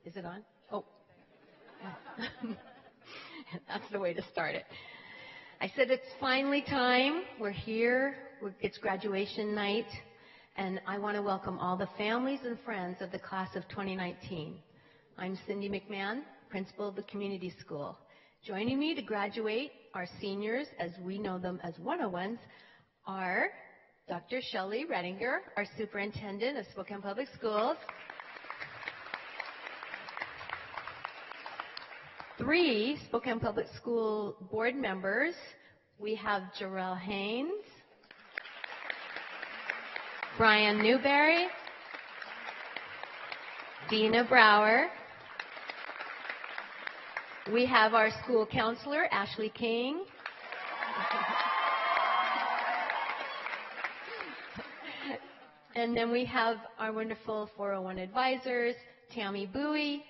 Is it on? Oh. That's the way to start it. I said it's finally time. We're here. It's graduation night. And I want to welcome all the families and friends of the class of 2019. I'm Cindy McMahon, principal of the community school. Joining me to graduate our seniors, as we know them as 101s, are Dr. Shelley Redinger, our superintendent of Spokane Public Schools. 3 Spokane Public School board members. We have Jarrell Haynes, Brian Newberry, Dina Brower. We have our school counselor, Ashley King. And then we have our wonderful 401 advisors, Tammy Bowie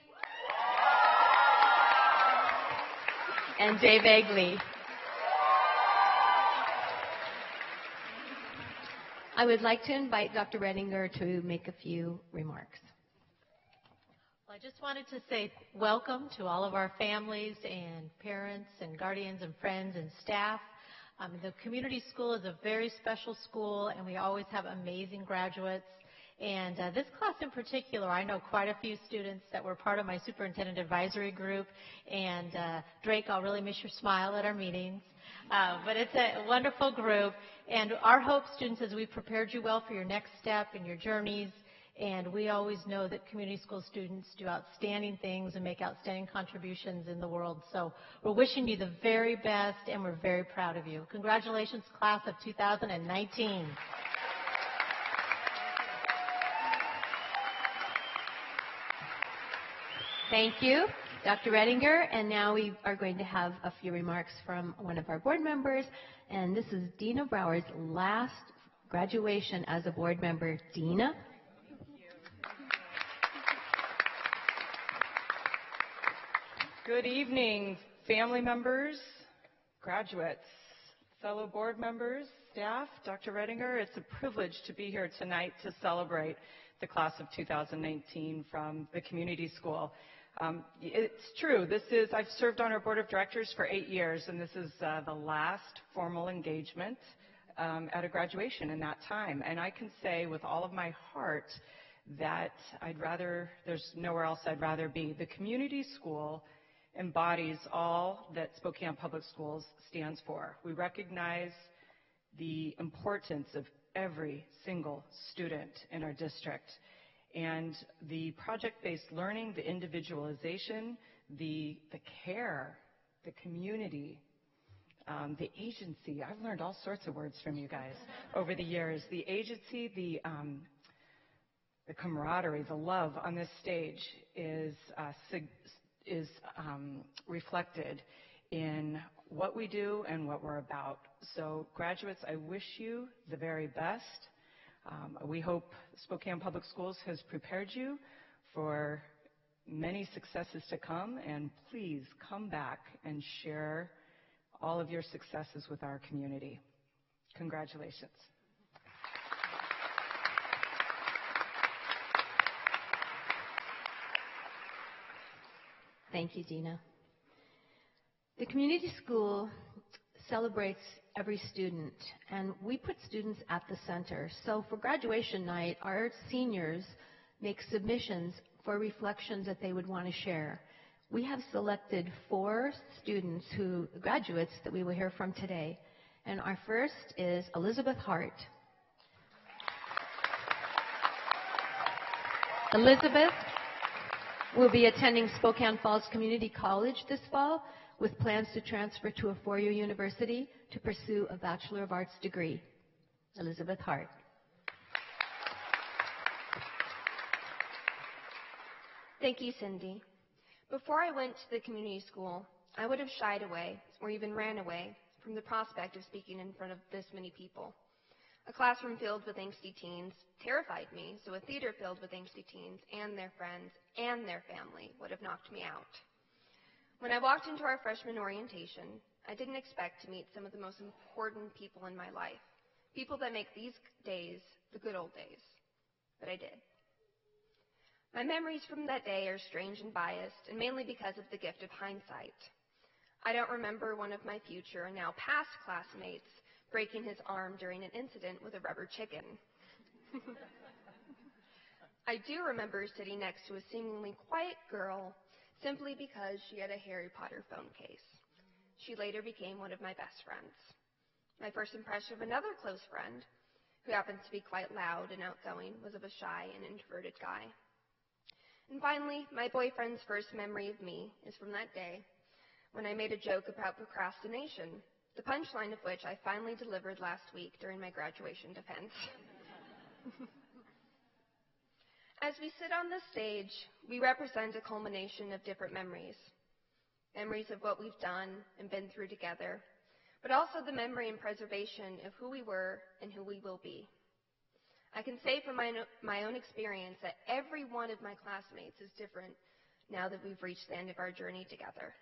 and Dave Egley. I would like to invite Dr. Redinger to make a few remarks. Well, I just wanted to say welcome to all of our families and parents and guardians and friends and staff. The community school is a very special school, and we always have amazing graduates. And this class in particular, I know quite a few students that were part of my superintendent advisory group. And Drake, I'll really miss your smile at our meetings. But it's a wonderful group. And our hope, students, is we've prepared you well for your next step in your journeys. And we always know that community school students do outstanding things and make outstanding contributions in the world. So we're wishing you the very best, and we're very proud of you. Congratulations, class of 2019. Thank you, Dr. Redinger. And now we are going to have a few remarks from one of our board members. And this is Dina Brower's last graduation as a board member. Dina. Good evening, family members, graduates, fellow board members, staff, Dr. Redinger. It's a privilege to be here tonight to celebrate the class of 2019 from the community school. It's true, I've served on our board of directors for 8 years, and this is the last formal engagement at a graduation in that time. And I can say with all of my heart that there's nowhere else I'd rather be. The community school embodies all that Spokane Public Schools stands for. We recognize the importance of every single student in our district. And the project-based learning, the individualization, the care, the community, the agency. I've learned all sorts of words from you guys over the years. The agency, the camaraderie, the love on this stage is reflected in what we do and what we're about. So graduates, I wish you the very best. We hope Spokane Public Schools has prepared you for many successes to come, and please come back and share all of your successes with our community. Congratulations. Thank you, Dina. The community school celebrates every student, and we put students at the center. So for graduation night, our seniors make submissions for reflections that they would want to share. We have selected 4 graduates that we will hear from today. And our first is Elizabeth Hart. Elizabeth will be attending Spokane Falls Community College this fall with plans to transfer to a 4-year university to pursue a Bachelor of Arts degree. Elizabeth Hart. Thank you, Cindy. Before I went to the community school, I would have shied away or even ran away from the prospect of speaking in front of this many people. A classroom filled with angsty teens terrified me, so a theater filled with angsty teens and their friends and their family would have knocked me out. When I walked into our freshman orientation, I didn't expect to meet some of the most important people in my life, people that make these days the good old days. But I did. My memories from that day are strange and biased, and mainly because of the gift of hindsight. I don't remember one of my future and now past classmates breaking his arm during an incident with a rubber chicken. I do remember sitting next to a seemingly quiet girl simply because she had a Harry Potter phone case. She later became one of my best friends. My first impression of another close friend, who happens to be quite loud and outgoing, was of a shy and introverted guy. And finally, my boyfriend's first memory of me is from that day when I made a joke about procrastination, the punchline of which I finally delivered last week during my graduation defense. As we sit on this stage, we represent a culmination of different memories. Memories of what we've done and been through together, but also the memory and preservation of who we were and who we will be. I can say from my own experience that every one of my classmates is different now that we've reached the end of our journey together.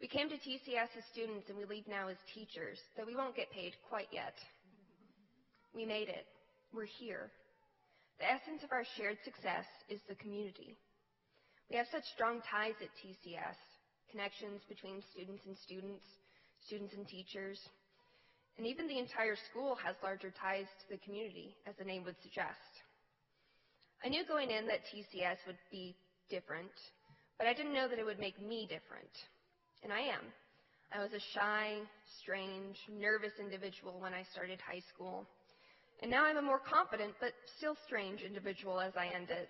We came to TCS as students and we leave now as teachers, though we won't get paid quite yet. We made it. We're here. The essence of our shared success is the community. We have such strong ties at TCS, connections between students and students, students and teachers, and even the entire school has larger ties to the community, as the name would suggest. I knew going in that TCS would be different, but I didn't know that it would make me different. And I am. I was a shy, strange, nervous individual when I started high school. And now I'm a more confident, but still strange individual as I end it.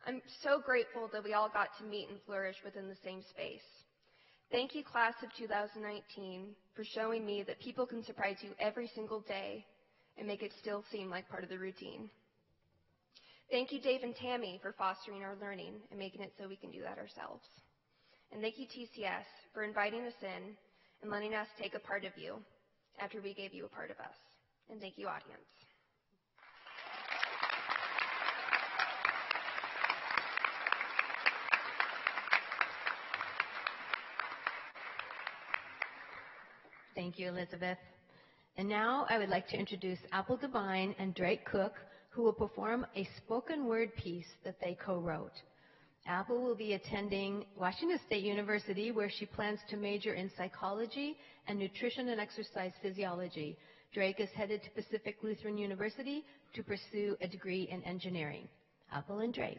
I'm so grateful that we all got to meet and flourish within the same space. Thank you, class of 2019, for showing me that people can surprise you every single day and make it still seem like part of the routine. Thank you, Dave and Tammy, for fostering our learning and making it so we can do that ourselves. And thank you, TCS, for inviting us in and letting us take a part of you after we gave you a part of us. And thank you, audience. Thank you, Elizabeth. And now I would like to introduce Apple Devine and Drake Cook, who will perform a spoken word piece that they co-wrote. Apple will be attending Washington State University, where she plans to major in psychology and nutrition and exercise physiology. Drake is headed to Pacific Lutheran University to pursue a degree in engineering. Apple and Drake.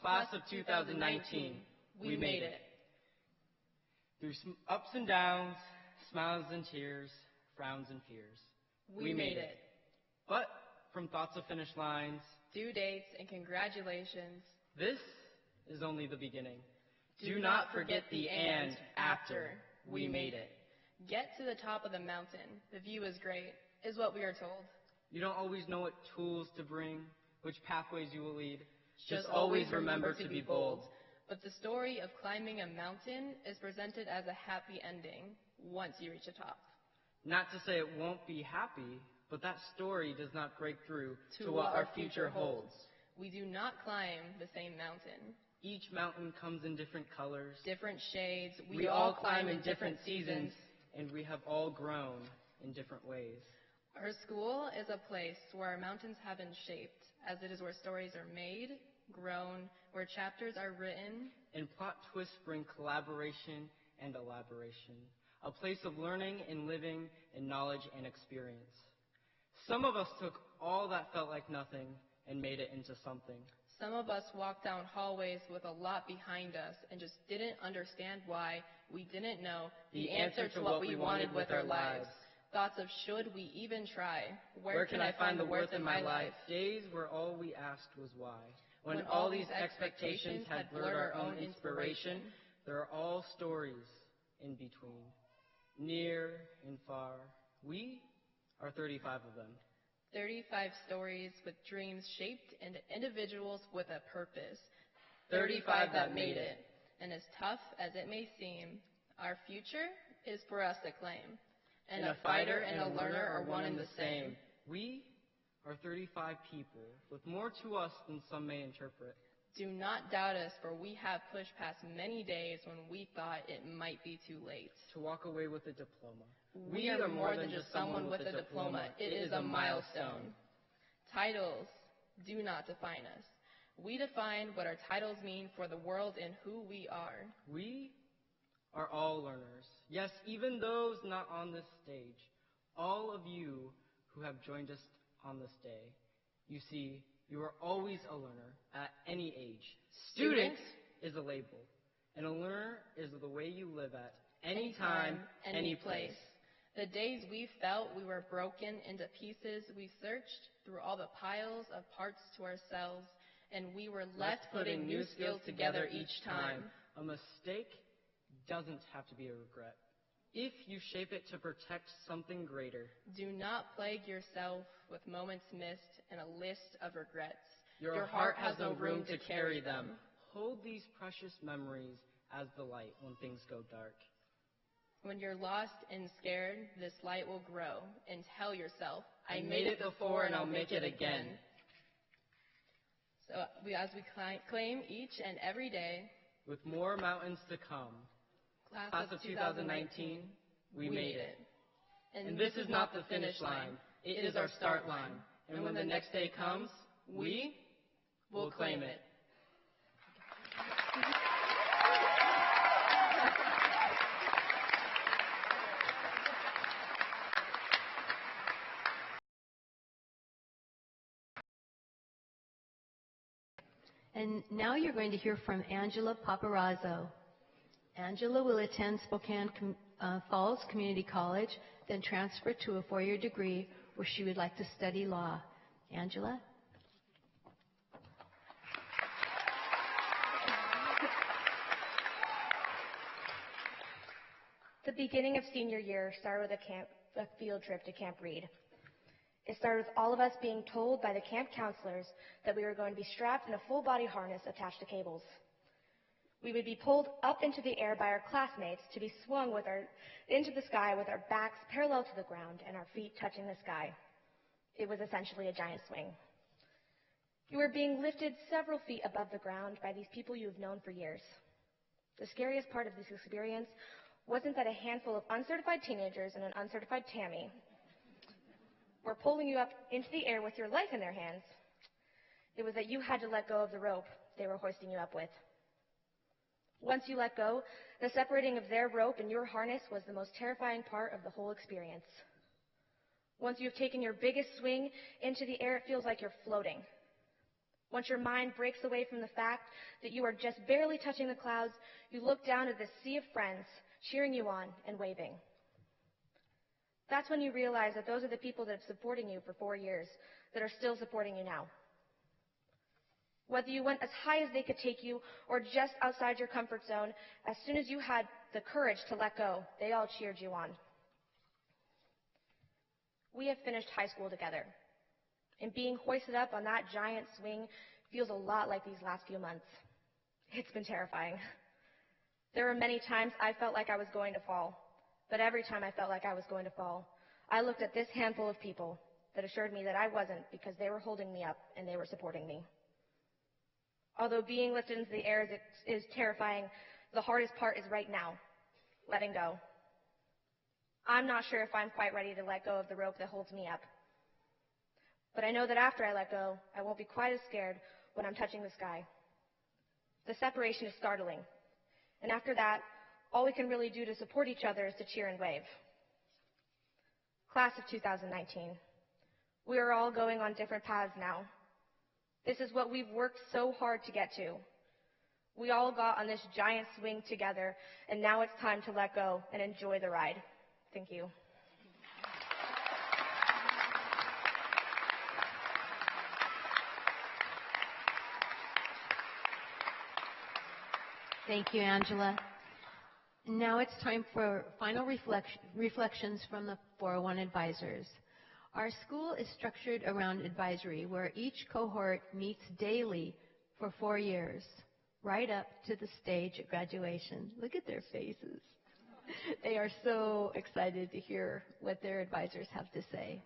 Class of 2019, we made it. Through ups and downs, smiles and tears, frowns and fears, we made it. But from thoughts of finish lines, due dates, and congratulations, this is only the beginning. Do not forget the and after we made it. Get to the top of the mountain. The view is great, is what we are told. You don't always know what tools to bring, which pathways you will lead. Just always remember to be bold. But the story of climbing a mountain is presented as a happy ending once you reach the top. Not to say it won't be happy, but that story does not break through to what our future holds. We do not climb the same mountain. Each mountain comes in different colors, different shades. We all climb in different seasons, and we have all grown in different ways. Our school is a place where our mountains have been shaped, as it is where stories are made, grown, where chapters are written, and plot twists bring collaboration and elaboration. A place of learning and living and knowledge and experience. Some of us took all that felt like nothing and made it into something. Some of us walked down hallways with a lot behind us and just didn't understand why. We didn't know the answer to what we wanted with our lives. Thoughts of should we even try? Where can I find the worth in my life? Days where all we asked was why. When all these expectations had blurred our own inspiration, there are all stories in between, near and far. We are 35 of them. 35 stories with dreams shaped into individuals with a purpose. 35 that made it. And as tough as it may seem, our future is for us to claim. And a fighter and a learner are one and the same. We are 35 people with more to us than some may interpret. Do not doubt us, for we have pushed past many days when we thought it might be too late. To walk away with a diploma. We are more than just someone with a diploma. It is a milestone. Titles do not define us. We define what our titles mean for the world and who we are. We are all learners. Yes, even those not on this stage. All of you who have joined us on this day. You see, you are always a learner at any age. Student is a label, and a learner is the way you live at any time, any place. The days we felt we were broken into pieces, we searched through all the piles of parts to ourselves, and we were left putting new skills together each time. A mistake doesn't have to be a regret, if you shape it to protect something greater. Do not plague yourself with moments missed and a list of regrets. Your heart has no room to carry them. Hold these precious memories as the light when things go dark. When you're lost and scared, this light will grow, and tell yourself, I made it before and I'll make it again. So as we claim each and every day, with more mountains to come, Class of 2019, we made it. And this is not the finish line, it is our start line. And when the next day comes, we will claim it. And now you're going to hear from Angela Paparazzo. Angela will attend Spokane Falls Community College, then transfer to a four-year degree where she would like to study law. Angela? The beginning of senior year started with a field trip to Camp Reed. It started with all of us being told by the camp counselors that we were going to be strapped in a full body harness attached to cables. We would be pulled up into the air by our classmates to be swung into the sky with our backs parallel to the ground and our feet touching the sky. It was essentially a giant swing. You were being lifted several feet above the ground by these people you have known for years. The scariest part of this experience wasn't that a handful of uncertified teenagers and an uncertified Tammy were pulling you up into the air with your life in their hands. It was that you had to let go of the rope they were hoisting you up with. Once you let go, the separating of their rope and your harness was the most terrifying part of the whole experience. Once you've taken your biggest swing into the air, it feels like you're floating. Once your mind breaks away from the fact that you are just barely touching the clouds, you look down at this sea of friends cheering you on and waving. That's when you realize that those are the people that have been supporting you for 4 years, that are still supporting you now. Whether you went as high as they could take you or just outside your comfort zone, as soon as you had the courage to let go, they all cheered you on. We have finished high school together, and being hoisted up on that giant swing feels a lot like these last few months. It's been terrifying. There were many times I felt like I was going to fall, but every time I felt like I was going to fall, I looked at this handful of people that assured me that I wasn't, because they were holding me up and they were supporting me. Although being lifted into the air is terrifying, the hardest part is right now, letting go. I'm not sure if I'm quite ready to let go of the rope that holds me up. But I know that after I let go, I won't be quite as scared when I'm touching the sky. The separation is startling. And after that, all we can really do to support each other is to cheer and wave. Class of 2019, we are all going on different paths now. This is what we've worked so hard to get to. We all got on this giant swing together, and now it's time to let go and enjoy the ride. Thank you. Thank you, Angela. Now it's time for final reflections from the 401 advisors. Our school is structured around advisory, where each cohort meets daily for 4 years, right up to the stage at graduation. Look at their faces. They are so excited to hear what their advisors have to say.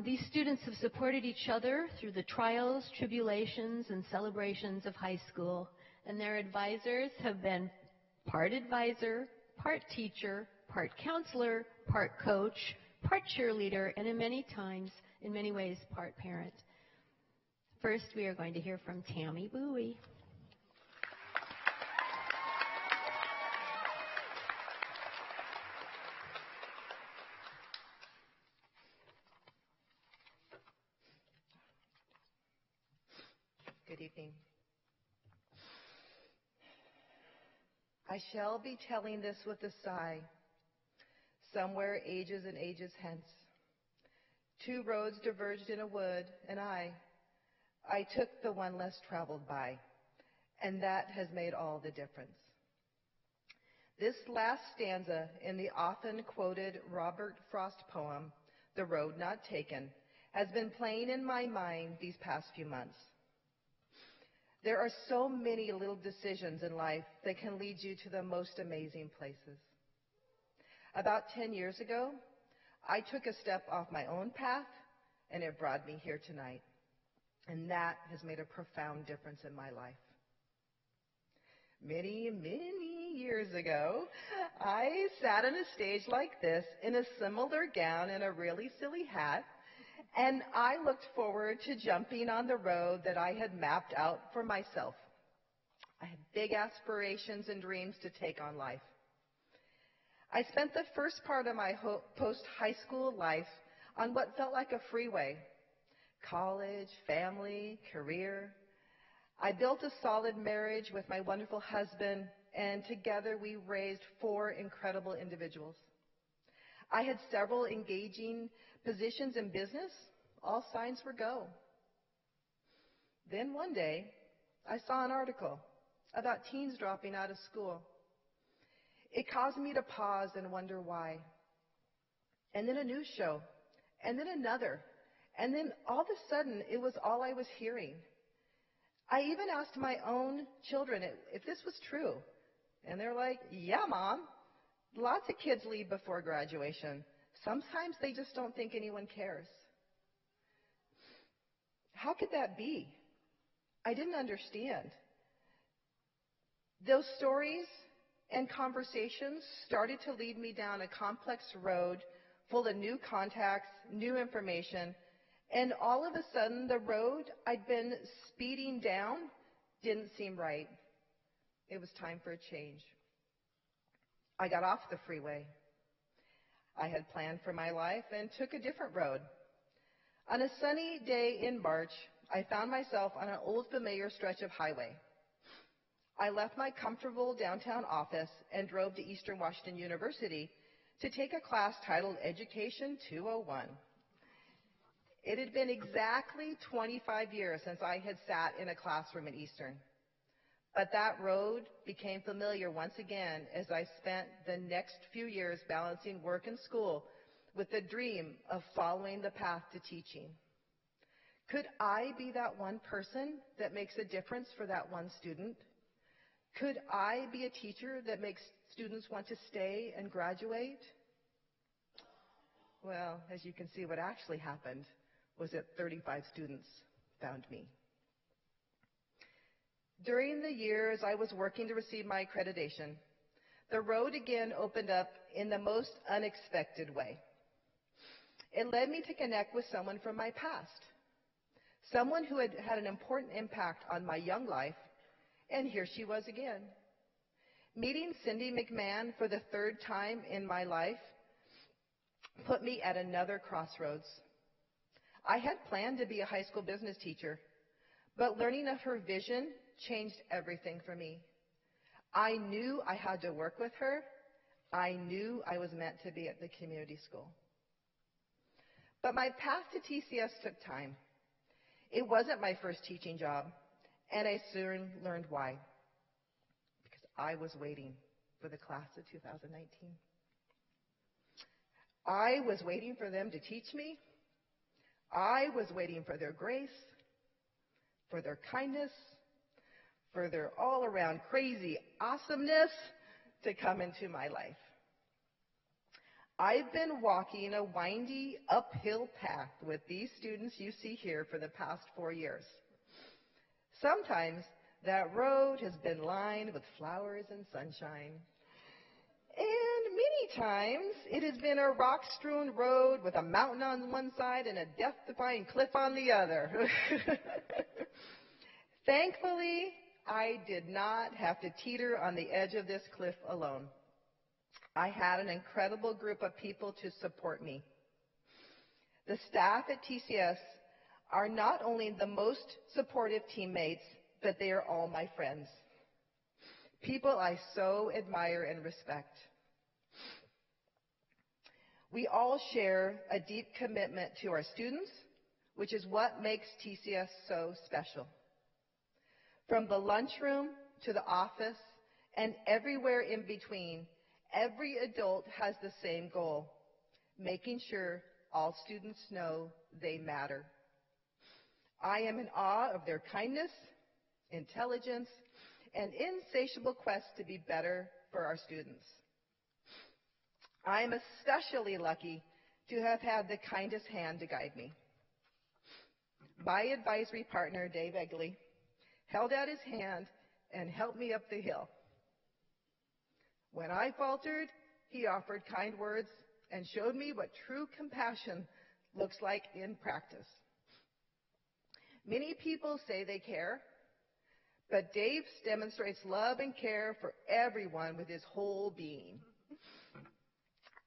These students have supported each other through the trials, tribulations, and celebrations of high school, and their advisors have been part advisor, part teacher, part counselor, part coach, part cheerleader, and in many ways, part parent. First, we are going to hear from Tammy Bowie. Good evening. I shall be telling this with a sigh, somewhere ages and ages hence. Two roads diverged in a wood, and I took the one less traveled by, and that has made all the difference. This last stanza in the often quoted Robert Frost poem, The Road Not Taken, has been playing in my mind these past few months. There are so many little decisions in life that can lead you to the most amazing places. About 10 years ago, I took a step off my own path, and it brought me here tonight. And that has made a profound difference in my life. Many, many years ago, I sat on a stage like this in a similar gown and a really silly hat, and I looked forward to jumping on the road that I had mapped out for myself. I had big aspirations and dreams to take on life. I spent the first part of my post-high school life on what felt like a freeway: college, family, career. I built a solid marriage with my wonderful husband, and together we raised 4 incredible individuals. I had several engaging positions in business. All signs were go. Then one day, I saw an article about teens dropping out of school. It caused me to pause and wonder why. And then a news show, and then another, and then all of a sudden, it was all I was hearing. I even asked my own children if this was true. And they're like, yeah, Mom. Lots of kids leave before graduation. Sometimes they just don't think anyone cares. How could that be? I didn't understand. Those stories and conversations started to lead me down a complex road full of new contacts, new information, and all of a sudden the road I'd been speeding down didn't seem right. It was time for a change. I got off the freeway. I had planned for my life and took a different road. On a sunny day in March, I found myself on an old familiar stretch of highway. I left my comfortable downtown office and drove to Eastern Washington University to take a class titled Education 201. It had been exactly 25 years since I had sat in a classroom at Eastern. But that road became familiar once again as I spent the next few years balancing work and school with the dream of following the path to teaching. Could I be that one person that makes a difference for that one student? Could I be a teacher that makes students want to stay and graduate? Well, as you can see, what actually happened was that 35 students found me. During the years I was working to receive my accreditation, the road again opened up in the most unexpected way. It led me to connect with someone from my past, someone who had had an important impact on my young life, and here she was again. Meeting Cindy McMahon for the 3rd time in my life put me at another crossroads. I had planned to be a high school business teacher, but learning of her vision changed everything for me. I knew I had to work with her. I knew I was meant to be at the community school. But my path to TCS took time. It wasn't my first teaching job, and I soon learned why. Because I was waiting for the class of 2019. I was waiting for them to teach me. I was waiting for their grace, for their kindness, for their all-around crazy awesomeness to come into my life. I've been walking a windy uphill path with these students you see here for the past 4 years. Sometimes that road has been lined with flowers and sunshine. And many times it has been a rock-strewn road with a mountain on one side and a death-defying cliff on the other. Thankfully, I did not have to teeter on the edge of this cliff alone. I had an incredible group of people to support me. The staff at TCS are not only the most supportive teammates, but they are all my friends. People I so admire and respect. We all share a deep commitment to our students, which is what makes TCS so special. From the lunchroom to the office and everywhere in between, every adult has the same goal, making sure all students know they matter. I am in awe of their kindness, intelligence, and insatiable quest to be better for our students. I am especially lucky to have had the kindest hand to guide me. My advisory partner, Dave Egley, held out his hand and helped me up the hill. When I faltered, he offered kind words and showed me what true compassion looks like in practice. Many people say they care, but Dave demonstrates love and care for everyone with his whole being.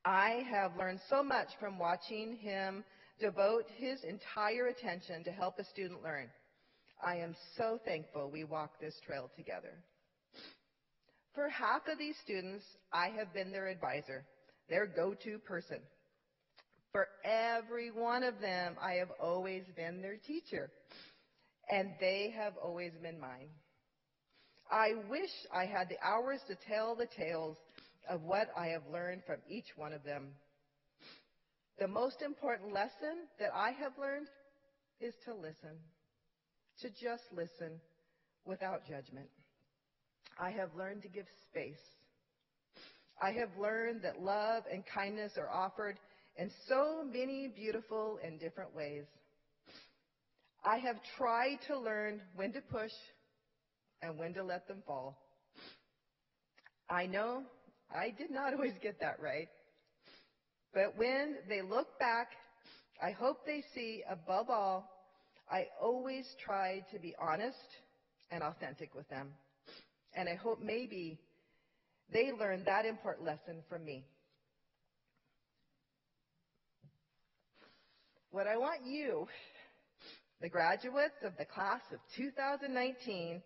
I have learned so much from watching him devote his entire attention to help a student learn. I am so thankful we walk this trail together. For half of these students, I have been their advisor, their go-to person. For every one of them, I have always been their teacher, and they have always been mine. I wish I had the hours to tell the tales of what I have learned from each one of them. The most important lesson that I have learned is to listen, to just listen without judgment. I have learned to give space. I have learned that love and kindness are offered in so many beautiful and different ways. I have tried to learn when to push and when to let them fall. I know I did not always get that right. But when they look back, I hope they see, above all, I always tried to be honest and authentic with them. And I hope maybe they learned that important lesson from me. What I want you, the graduates of the class of 2019,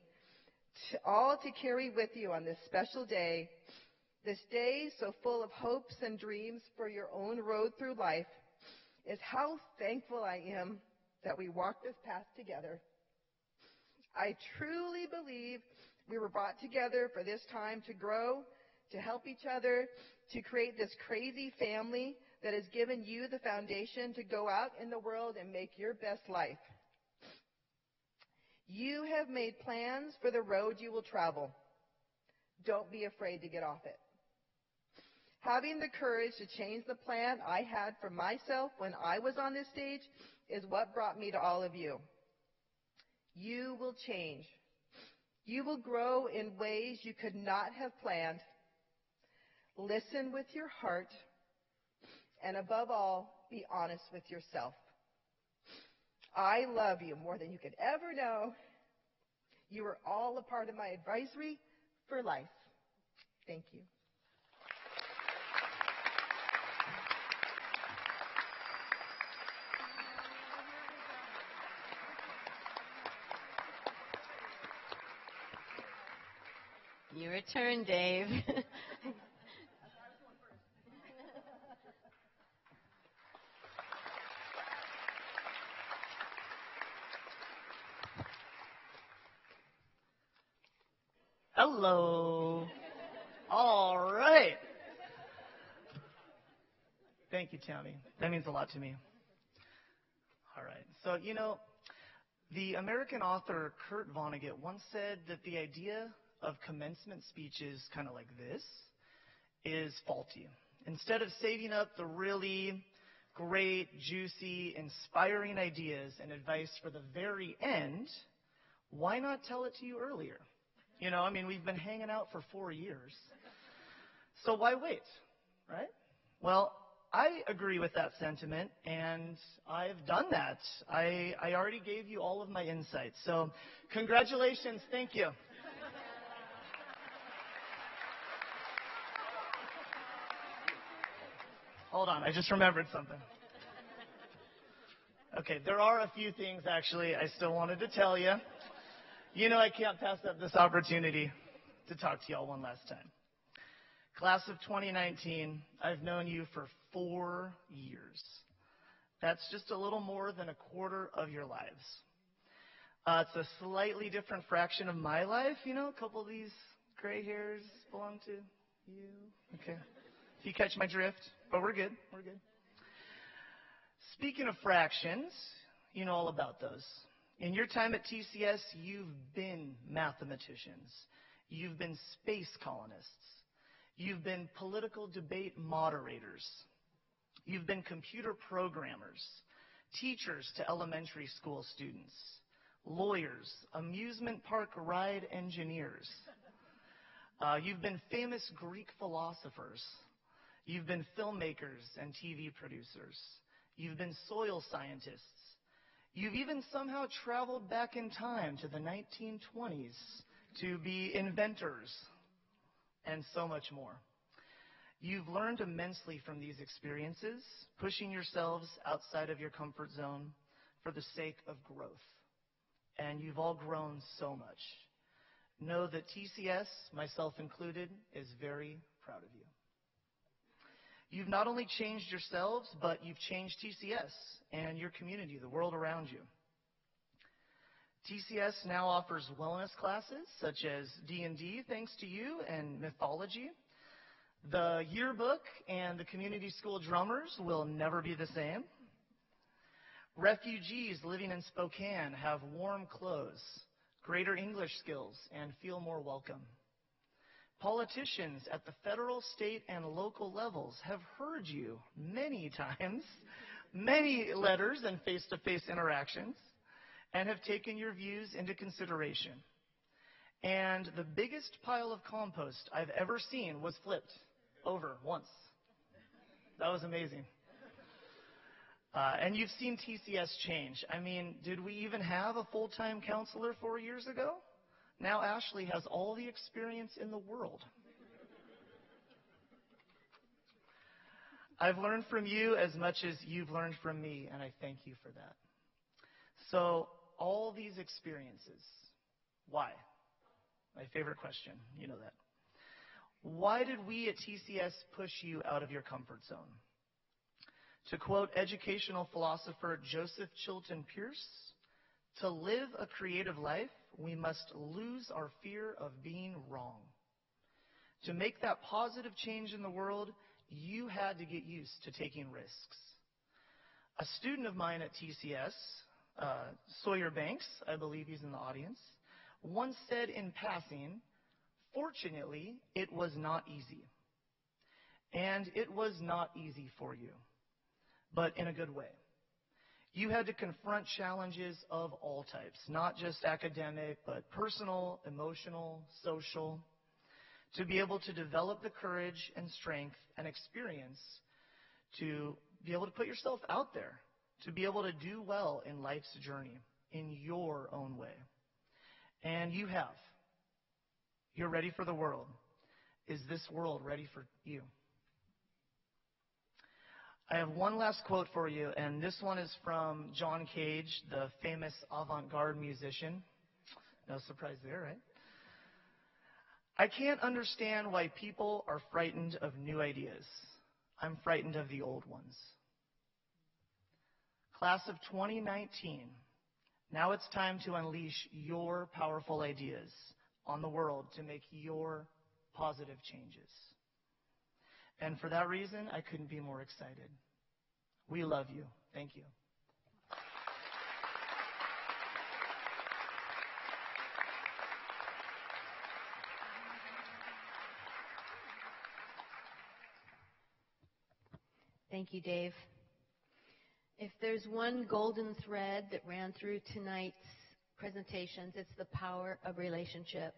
all to carry with you on this special day, this day so full of hopes and dreams for your own road through life, is how thankful I am that we walked this path together. I truly believe we were brought together for this time to grow, to help each other, to create this crazy family that has given you the foundation to go out in the world and make your best life. You have made plans for the road you will travel. Don't be afraid to get off it. Having the courage to change the plan I had for myself when I was on this stage is what brought me to all of you. You will change. You will grow in ways you could not have planned. Listen with your heart, and above all, be honest with yourself. I love you more than you could ever know. You are all a part of my advisory for life. Thank you. Your turn, Dave. Hello. All right. Thank you, Tammy. That means a lot to me. All right. So, the American author Kurt Vonnegut once said that the idea of commencement speeches kind of like this is faulty. Instead of saving up the really great, juicy, inspiring ideas and advice for the very end, why not tell it to you earlier? We've been hanging out for 4 years. So why wait, right? Well, I agree with that sentiment, and I've done that. I already gave you all of my insights. So congratulations. Thank you. Hold on, I just remembered something. Okay, there are a few things, actually, I still wanted to tell you. I can't pass up this opportunity to talk to y'all one last time. Class of 2019, I've known you for 4 years. That's just a little more than a quarter of your lives. It's a slightly different fraction of my life. A couple of these gray hairs belong to you. Okay. If you catch my drift. But we're good. We're good. Speaking of fractions, you know all about those. In your time at TCS, you've been mathematicians. You've been space colonists. You've been political debate moderators. You've been computer programmers, teachers to elementary school students, lawyers, amusement park ride engineers. You've been famous Greek philosophers. You've been filmmakers and TV producers. You've been soil scientists. You've even somehow traveled back in time to the 1920s to be inventors, and so much more. You've learned immensely from these experiences, pushing yourselves outside of your comfort zone for the sake of growth. And you've all grown so much. Know that TCS, myself included, is very proud of you. You've not only changed yourselves, but you've changed TCS and your community, the world around you. TCS now offers wellness classes such as D&D, thanks to you, and mythology. The yearbook and the community school drummers will never be the same. Refugees living in Spokane have warm clothes, greater English skills, and feel more welcome. Politicians at the federal, state, and local levels have heard you many times, many letters and face-to-face interactions, and have taken your views into consideration. And the biggest pile of compost I've ever seen was flipped over once. That was amazing. And you've seen TCS change. Did we even have a full-time counselor 4 years ago? Now Ashley has all the experience in the world. I've learned from you as much as you've learned from me, and I thank you for that. So, all these experiences, why? My favorite question, you know that. Why did we at TCS push you out of your comfort zone? To quote educational philosopher Joseph Chilton Pearce, to live a creative life, we must lose our fear of being wrong. To make that positive change in the world, you had to get used to taking risks. A student of mine at TCS, Sawyer Banks, I believe he's in the audience, once said in passing, fortunately, it was not easy. And it was not easy for you, but in a good way. You had to confront challenges of all types, not just academic, but personal, emotional, social, to be able to develop the courage and strength and experience to be able to put yourself out there, to be able to do well in life's journey in your own way. And you have. You're ready for the world. Is this world ready for you? I have one last quote for you, and this one is from John Cage, the famous avant-garde musician. No surprise there, right? I can't understand why people are frightened of new ideas. I'm frightened of the old ones. Class of 2019, now it's time to unleash your powerful ideas on the world to make your positive changes. And for that reason, I couldn't be more excited. We love you. Thank you. Thank you, Dave. If there's one golden thread that ran through tonight's presentations, it's the power of relationship.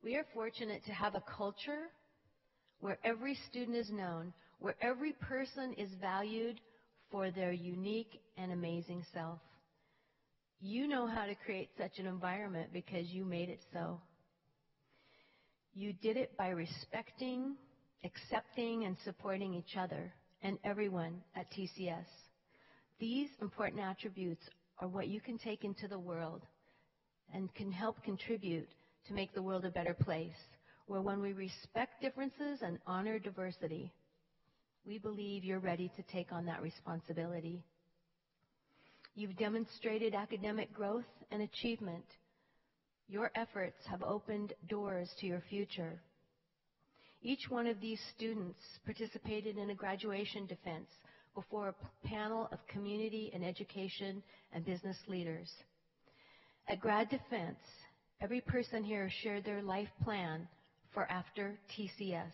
We are fortunate to have a culture where every student is known, where every person is valued for their unique and amazing self. You know how to create such an environment because you made it so. You did it by respecting, accepting, and supporting each other and everyone at TCS. These important attributes are what you can take into the world and can help contribute to make the world a better place, where when we respect differences and honor diversity, we believe you're ready to take on that responsibility. You've demonstrated academic growth and achievement. Your efforts have opened doors to your future. Each one of these students participated in a graduation defense before a panel of community and education and business leaders. At Grad Defense, every person here shared their life plan for after TCS.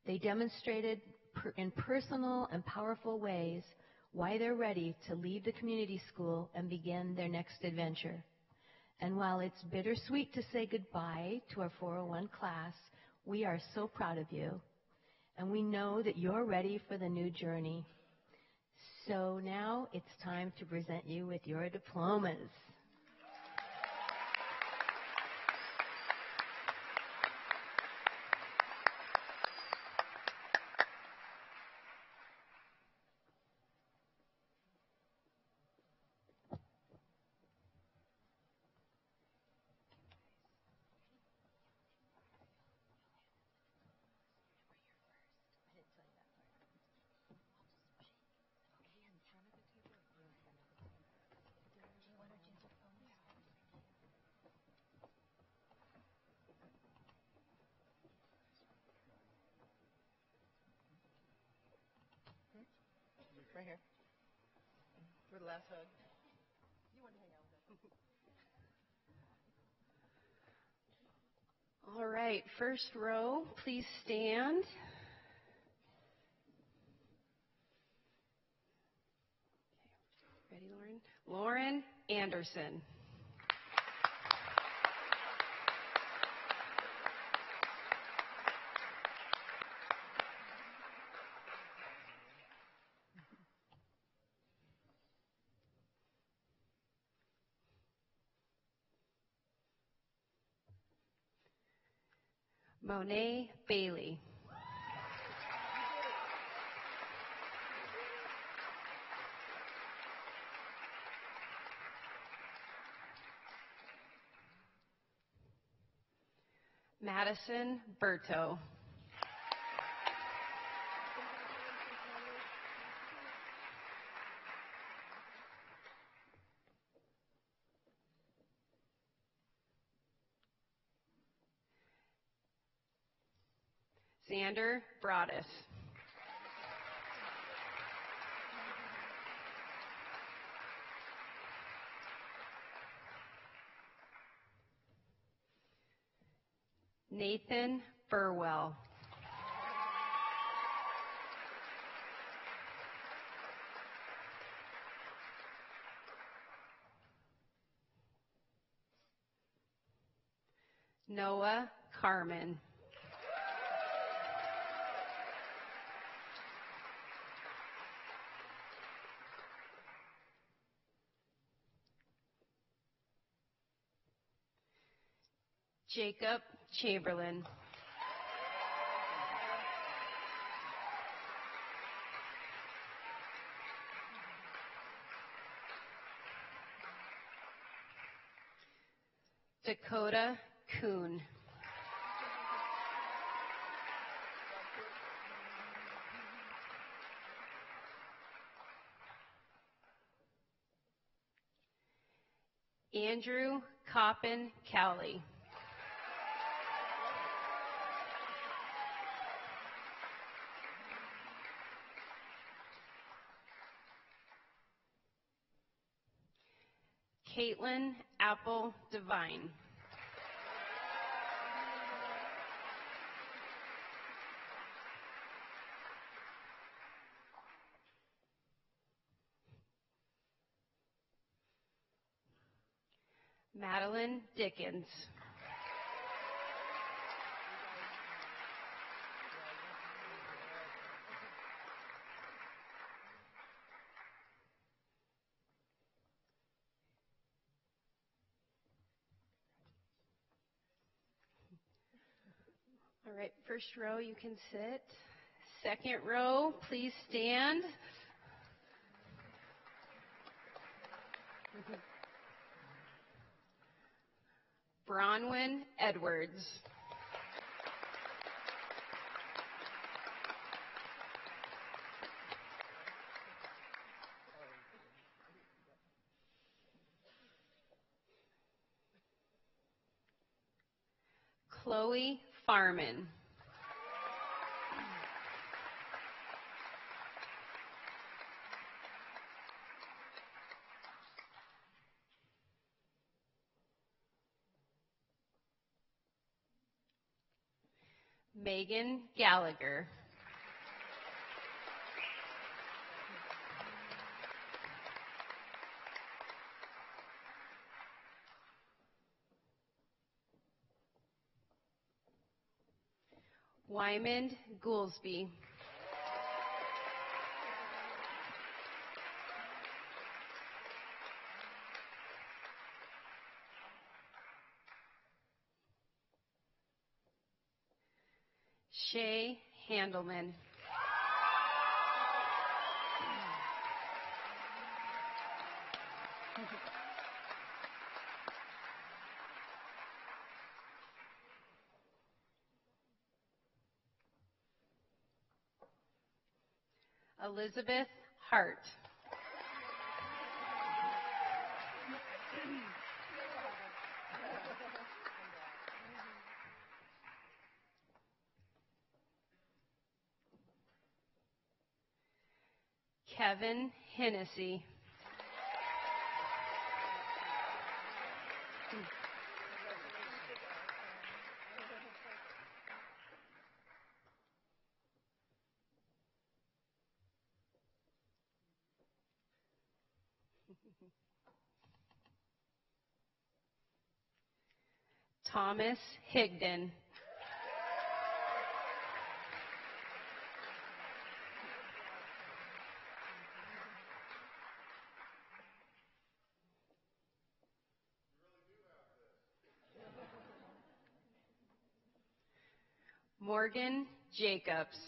They demonstrated in personal and powerful ways why they're ready to leave the community school and begin their next adventure. And while it's bittersweet to say goodbye to our 401 class, we are so proud of you. And we know that you're ready for the new journey. So now it's time to present you with your diplomas. Right here. For the last hug. You want to hang out with us? All right, first row, please stand. Ready, Lauren? Lauren Anderson. Monet Bailey. Madison Berto. Xander Broadus. Nathan Burwell. Noah Carmen. Jacob Chamberlain. Dakota Kuhn. Andrew Coppin Cowley. Caitlin Apple Devine. Madeline Dickens. All right, first row, you can sit. Second row, please stand. Bronwyn Edwards. Chloe Farman. Megan Gallagher. Wymond Goolsby. Shay Handelman. Elizabeth Hart. Kevin Hennessy. Thomas Higdon. Morgan Jacobs.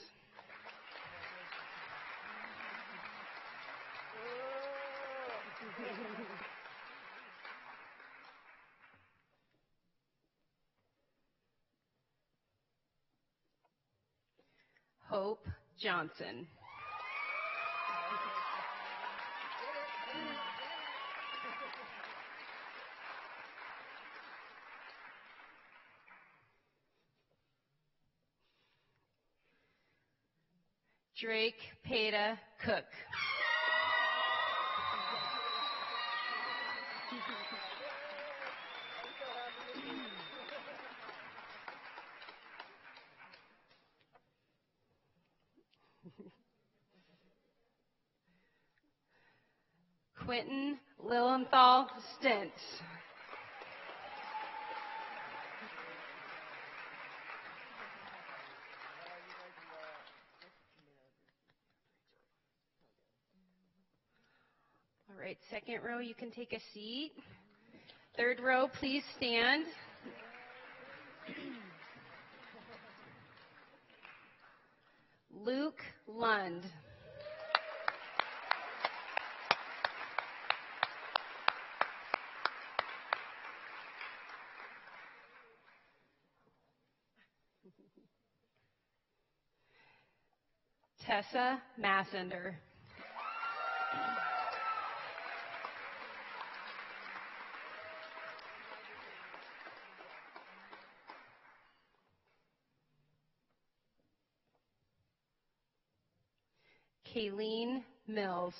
Hope Johnson. Drake Peta Cook. Quentin Lilienthal Stentz. All right, second row, you can take a seat. Third row, please stand. Luke Lund. Tessa Massender. Kayleen Mills.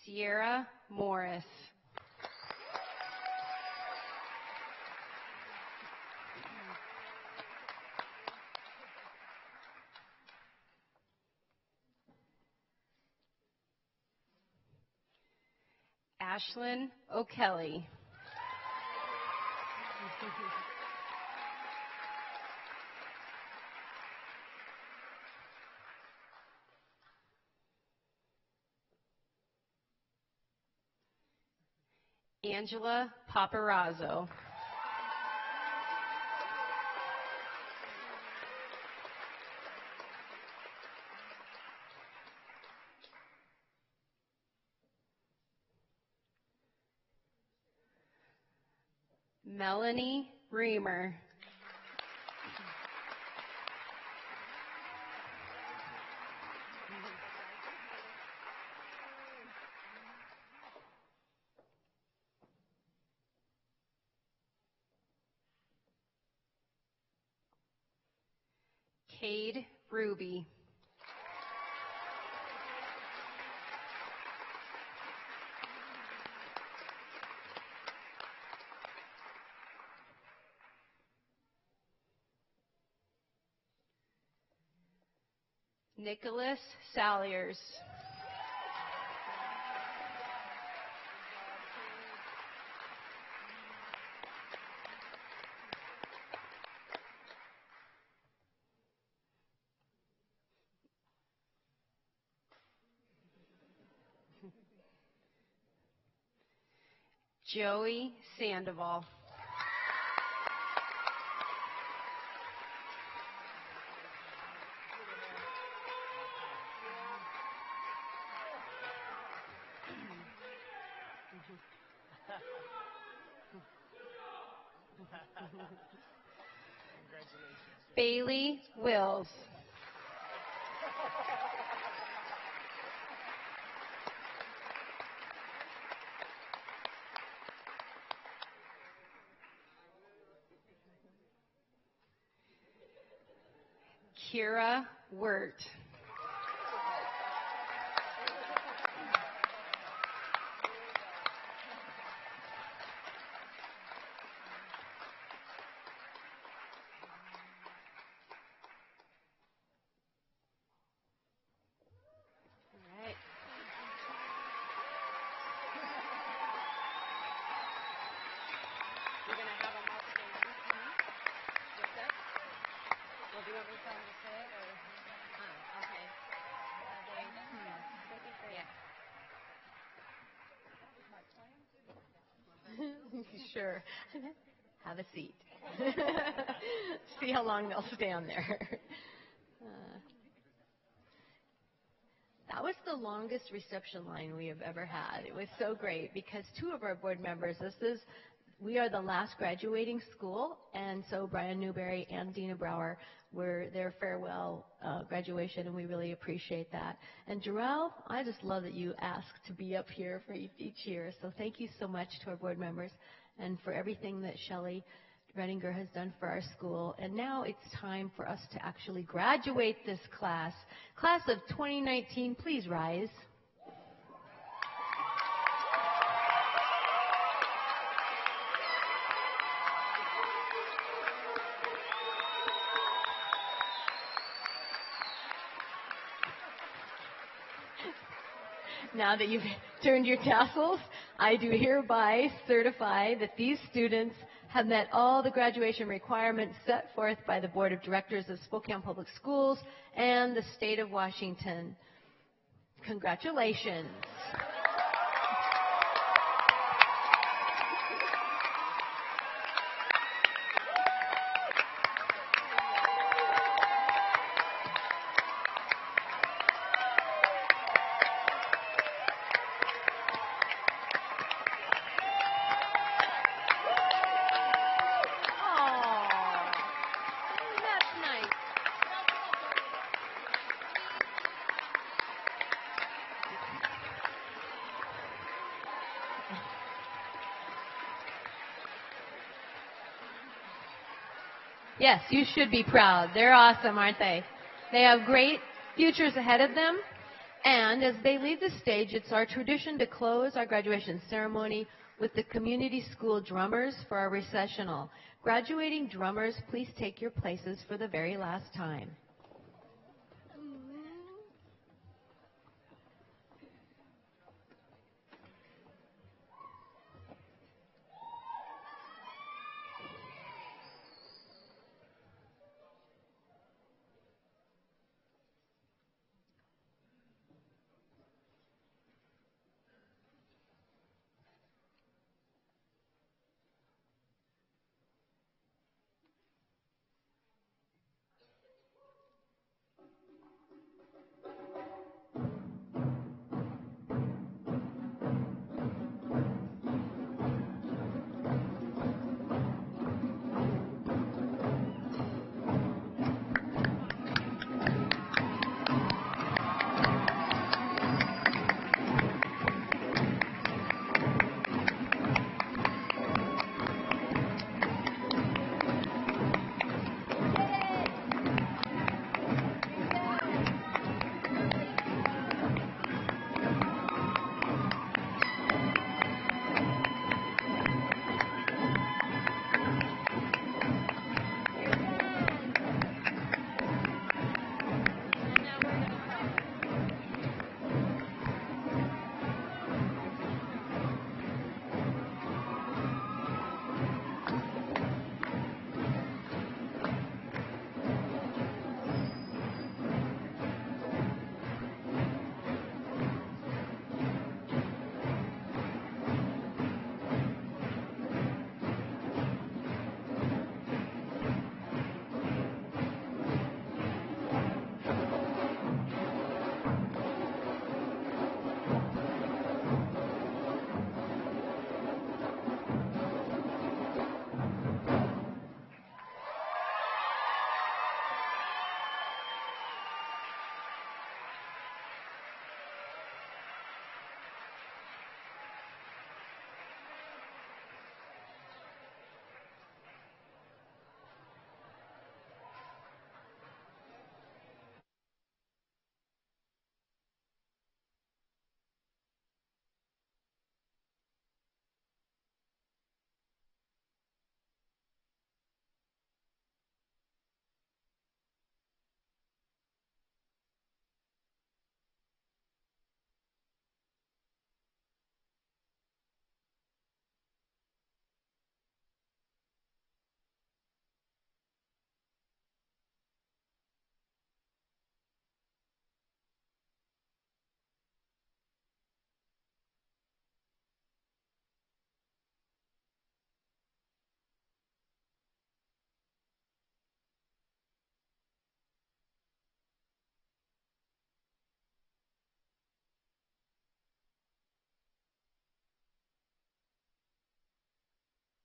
Sierra Morris. Ashlyn O'Kelly. Angela Paparazzo. Melanie Reamer. Cade Ruby. Nicholas Saliers. Joey Sandoval. Bailey Wills. Kira Wirt. Sure. Have a seat. See how long they'll stand there. That was the longest reception line we have ever had. It was so great because two of our board members, we are the last graduating school, and so Brian Newberry and Dina Brower were their farewell graduation, and we really appreciate that. And Jarrell, I just love that you ask to be up here for each year, so thank you so much to our board members and for everything that Shelley Redinger has done for our school. And now it's time for us to actually graduate this class. Class of 2019, please rise. Now that you've turned your tassels, I do hereby certify that these students have met all the graduation requirements set forth by the Board of Directors of Spokane Public Schools and the State of Washington. Congratulations. Yes, you should be proud. They're awesome, aren't they? They have great futures ahead of them. And as they leave the stage, it's our tradition to close our graduation ceremony with the community school drummers for our recessional. Graduating drummers, please take your places for the very last time.